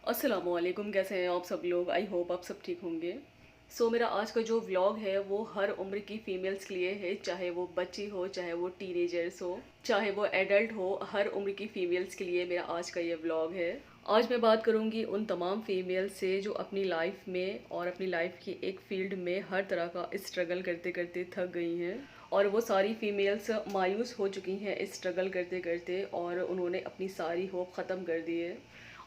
अस्सलामुअलैकुम, कैसे हैं आप सब लोग। आई होप आप सब ठीक होंगे। मेरा आज का जो व्लॉग है वो हर उम्र की फ़ीमेल्स के लिए है, चाहे वो बच्ची हो, चाहे वो टीनेजर्स हो, चाहे वो एडल्ट हो। हर उम्र की फ़ीमेल्स के लिए मेरा आज का ये व्लॉग है। आज मैं बात करूँगी उन तमाम फ़ीमेल्स से जो अपनी लाइफ में और अपनी लाइफ की एक फ़ील्ड में हर तरह का स्ट्रगल करते करते थक गई हैं। और वो सारी फ़ीमेल्स मायूस हो चुकी हैं इस स्ट्रगल करते करते, और उन्होंने अपनी सारी होप ख़त्म कर दी है।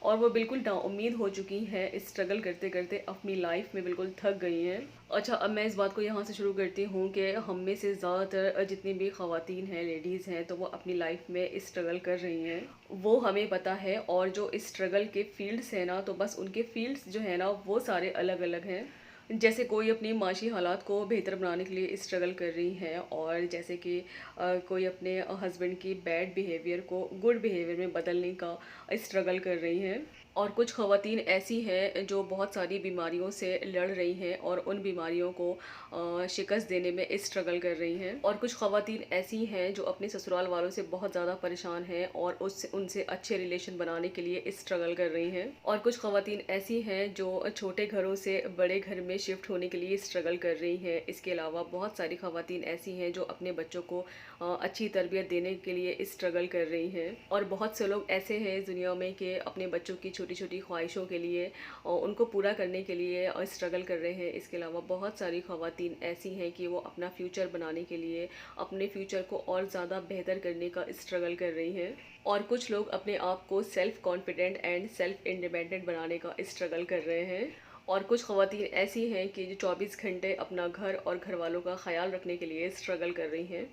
और वो बिल्कुल नाउम्मीद हो चुकी हैं इस स्ट्रगल करते करते, अपनी लाइफ में बिल्कुल थक गई हैं। अच्छा, अब मैं इस बात को यहाँ से शुरू करती हूँ कि हम में से ज़्यादातर जितनी भी ख़वातीन हैं, लेडीज़ हैं, तो वो अपनी लाइफ में इस स्ट्रगल कर रही हैं, वो हमें पता है। और जो इस स्ट्रगल के फ़ील्ड्स हैं ना, तो बस उनके फ़ील्ड्स जो है ना वो सारे अलग अलग हैं। जैसे कोई अपनी माशी हालात को बेहतर बनाने के लिए स्ट्रगल कर रही हैं, और जैसे कि कोई अपने हस्बैंड की बैड बिहेवियर को गुड बिहेवियर में बदलने का स्ट्रगल कर रही हैं। और कुछ ख़वातीन ऐसी हैं जो बहुत सारी बीमारियों से लड़ रही हैं और उन बीमारियों को शिकस्त देने में स्ट्रगल कर रही हैं। और कुछ ख़वातीन ऐसी हैं जो अपने ससुराल वालों से बहुत ज़्यादा परेशान हैं और उससे उनसे अच्छे रिलेशन बनाने के लिए स्ट्रगल कर रही हैं। और कुछ ख़वातीन ऐसी हैं जो छोटे घरों से बड़े घर में शिफ्ट होने के लिए स्ट्रगल कर रही हैं। इसके अलावा बहुत सारी ख़वातीन ऐसी हैं जो अपने बच्चों को अच्छी तरबियत देने के लिए स्ट्रगल कर रही हैं। और बहुत से लोग ऐसे हैं इस दुनिया में कि अपने बच्चों की छोटी छोटी ख्वाहिशों के लिए और उनको पूरा करने के लिए स्ट्रगल कर रहे हैं। इसके अलावा बहुत सारी ख़वातीन ऐसी हैं कि वो अपना फ्यूचर बनाने के लिए, अपने फ्यूचर को और ज़्यादा बेहतर करने का स्ट्रगल कर रही हैं। और कुछ लोग अपने आप को self confident and self independent बनाने का स्ट्रगल कर रहे हैं। और कुछ ख़वातीन ऐसी हैं कि जो 24 घंटे अपना घर और घर वालों का ख्याल रखने के लिए स्ट्रगल कर रही हैं।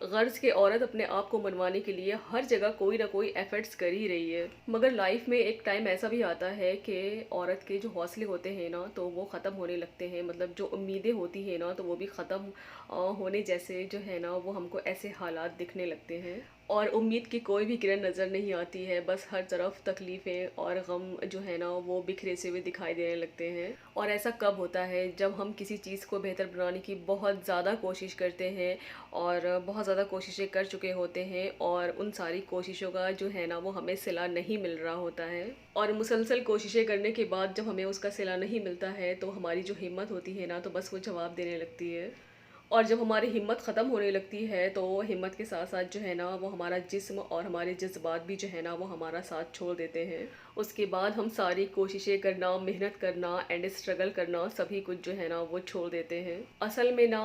गर्ज़ के औरत अपने आप को मनवाने के लिए हर जगह कोई ना कोई एफ़र्ट्स कर ही रही है। मगर लाइफ में एक टाइम ऐसा भी आता है कि औरत के जो हौसले होते हैं ना, तो वो ख़त्म होने लगते हैं। मतलब जो उम्मीदें होती हैं ना, तो वो भी ख़त्म होने जैसे जो है ना, वो हमको ऐसे हालात दिखने लगते हैं। और उम्मीद की कोई भी किरण नज़र नहीं आती है। बस हर तरफ तकलीफ़ें और गम जो है ना, वो बिखरे से हुए दिखाई देने लगते हैं। और ऐसा कब होता है जब हम किसी चीज़ को बेहतर बनाने की बहुत ज़्यादा कोशिश करते हैं और बहुत ज़्यादा कोशिशें कर चुके होते हैं, और उन सारी कोशिशों का जो है ना वो हमें सिला नहीं मिल रहा होता है। और मुसलसल कोशिशें करने के बाद जब हमें उसका सिला नहीं मिलता है, तो हमारी जो हिम्मत होती है ना, तो बस वो जवाब देने लगती है। और जब हमारी हिम्मत ख़त्म होने लगती है, तो हिम्मत के साथ साथ जो है ना, वो हमारा जिस्म और हमारे जज्बात भी जो है ना, वो हमारा साथ छोड़ देते हैं। उसके बाद हम सारी कोशिशें करना, मेहनत करना एंड स्ट्रगल करना, सभी कुछ जो है ना वो छोड़ देते हैं। असल में ना,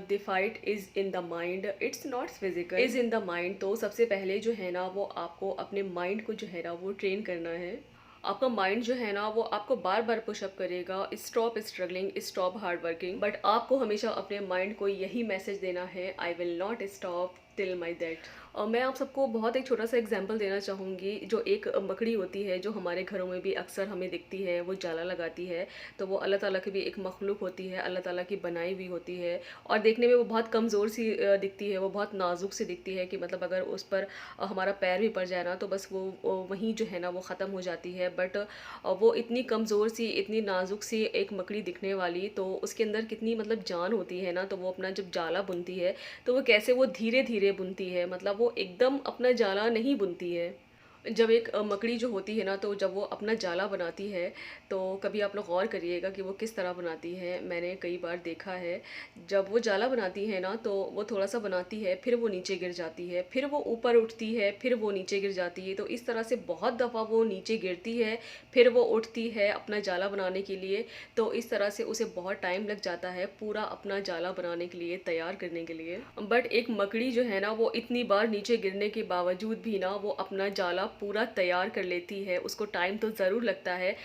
the fight is in the mind, it's not physical, is in the mind. तो सबसे पहले जो है ना, वो आपको अपने माइंड को जो है ना वो ट्रेन करना है। आपका माइंड जो है ना, वो आपको बार बार पुशअप करेगा, stop struggling, stop hard working. But आपको हमेशा अपने माइंड को यही मैसेज देना है, I will not stop till my that. और मैं आप सबको बहुत एक छोटा सा एग्जांपल देना चाहूँगी। जो एक मकड़ी होती है, जो हमारे घरों में भी अक्सर हमें दिखती है, वो जाला लगाती है। तो वो अल्लाह ताला की भी एक मखलूक होती है, अल्लाह ताला की बनाई हुई होती है। और देखने में वो बहुत कमज़ोर सी दिखती है, वो बहुत नाजुक सी दिखती है कि मतलब अगर उस पर हमारा पैर भी पड़ जाए ना, तो बस वो वहीं जो है ना वो ख़त्म हो जाती है। बट वो इतनी कमज़ोर सी, इतनी नाजुक सी एक मकड़ी दिखने वाली, तो उसके अंदर कितनी मतलब जान होती है ना। तो वो अपना जब जाला बुनती है, तो वो कैसे वो धीरे धीरे बुनती है, मतलब वो एकदम अपना जाला नहीं बुनती है। जब एक मकड़ी जो होती है ना, तो जब वो अपना जाला बनाती है, तो कभी आप लोग गौर करिएगा कि वो किस तरह बनाती है। मैंने कई बार देखा है, जब वो जाला बनाती है ना, तो वो थोड़ा सा बनाती है, फिर वो नीचे गिर जाती है, फिर वो ऊपर उठती है, फिर वो नीचे गिर जाती है। तो इस तरह से बहुत दफ़ा वो नीचे गिरती है, फिर वो उठती है अपना जाला बनाने के लिए। तो इस तरह से उसे बहुत टाइम लग जाता है पूरा अपना जाला बनाने के लिए, तैयार करने के लिए। बट एक मकड़ी जो है ना, वो इतनी बार नीचे गिरने के बावजूद भी ना, वो अपना जाला पूरा तैयार कर लेती है। उसको टाइम तो ज़रूर लगता है,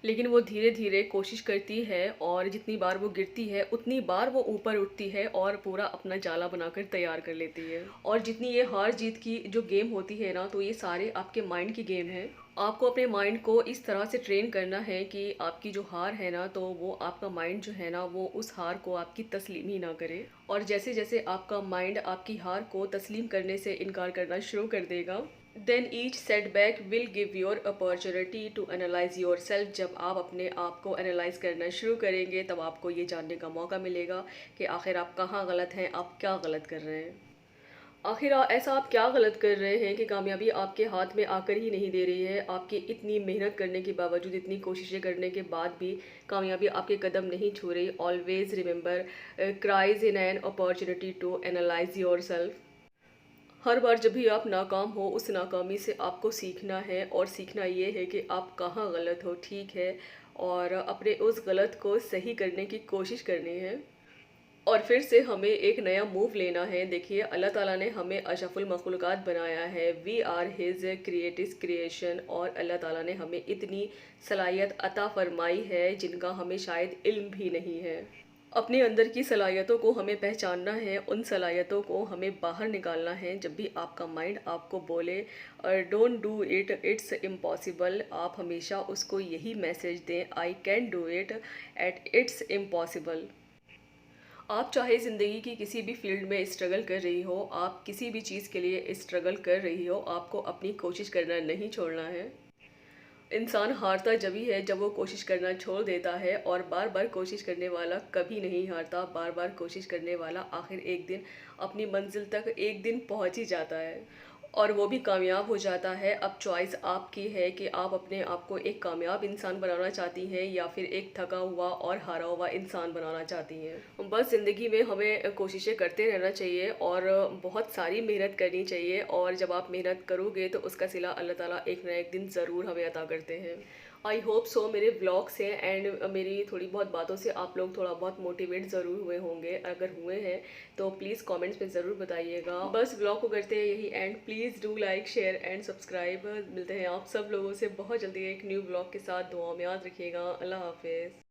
लेकिन वो धीरे धीरे कोशिश करती है, और जितनी बार वो गिरती है उतनी बार वो ऊपर उठती है और पूरा अपना जाला बनाकर तैयार कर लेती है। और जितनी ये हार जीत की जो गेम होती है ना, तो ये सारे आपके माइंड की गेम है। आपको अपने माइंड को इस तरह से ट्रेन करना है कि आपकी जो हार है ना, तो वो आपका माइंड जो है ना, वो उस हार को आपकी तस्लीम ही ना करे। और जैसे जैसे आपका माइंड आपकी हार को तस्लीम करने से इनकार करना शुरू कर देगा, then each setback will give your opportunity to analyse yourself. जब आप अपने आप को एनालाइज करना शुरू करेंगे, तब आपको ये जानने का मौका मिलेगा कि आखिर आप कहाँ गलत हैं, आप क्या गलत कर रहे हैं। आखिर ऐसा आप क्या गलत कर रहे हैं कि कामयाबी आपके हाथ में आकर ही नहीं दे रही है? आपकी इतनी मेहनत करने के बावजूद, इतनी कोशिशें करने के बाद भी कामयाबी आपके कदम नहीं छू रही। Always remember, cries in an opportunity to analyse yourself. हर बार जब भी आप नाकाम हो, उस नाकामी से आपको सीखना है और सीखना ये है कि आप कहाँ गलत हो, ठीक है? और अपने उस गलत को सही करने की कोशिश करनी है। और फिर से हमें एक नया मूव लेना है। देखिए, अल्लाह ताला ने हमें अशरफुल मखलूक़ात बनाया है। We are his creative creation, और अल्लाह ताला ने हमें इतनी सलाहियत अता फ़रमाई है जिनका हमें शायद इल्म भी नहीं है। अपने अंदर की सलाहियतों को हमें पहचानना है, उन सलाहियतों को हमें बाहर निकालना है। जब भी आपका माइंड आपको बोले don't do it, it's impossible, आप हमेशा उसको यही मैसेज दें, I can do it at its impossible. आप चाहे ज़िंदगी की किसी भी फ़ील्ड में स्ट्रगल कर रही हो, आप किसी भी चीज़ के लिए स्ट्रगल कर रही हो, आपको अपनी कोशिश करना नहीं छोड़ना है। इंसान हारता जभी है जब वो कोशिश करना छोड़ देता है, और बार बार कोशिश करने वाला कभी नहीं हारता। बार बार कोशिश करने वाला आखिर एक दिन अपनी मंजिल तक एक दिन पहुंच ही जाता है, और वो भी कामयाब हो जाता है। अब चॉइस आपकी है कि आप अपने आप को एक कामयाब इंसान बनाना चाहती हैं या फिर एक थका हुआ और हारा हुआ इंसान बनाना चाहती हैं। बस ज़िंदगी में हमें कोशिशें करते रहना चाहिए और बहुत सारी मेहनत करनी चाहिए, और जब आप मेहनत करोगे तो उसका सिला अल्लाह ताला एक ना एक दिन ज़रूर हमें अता करते हैं। आई होप सो मेरे ब्लॉग से एंड मेरी थोड़ी बहुत बातों से आप लोग थोड़ा बहुत मोटिवेट ज़रूर हुए होंगे। अगर हुए हैं तो प्लीज़ कमेंट्स में ज़रूर बताइएगा। बस ब्लॉग को करते हैं यही and. Please do like share and subscribe. मिलते हैं आप सब लोगों से बहुत जल्दी एक न्यू ब्लॉग के साथ। दुआ में याद रखिएगा। अल्लाह हाफिज़।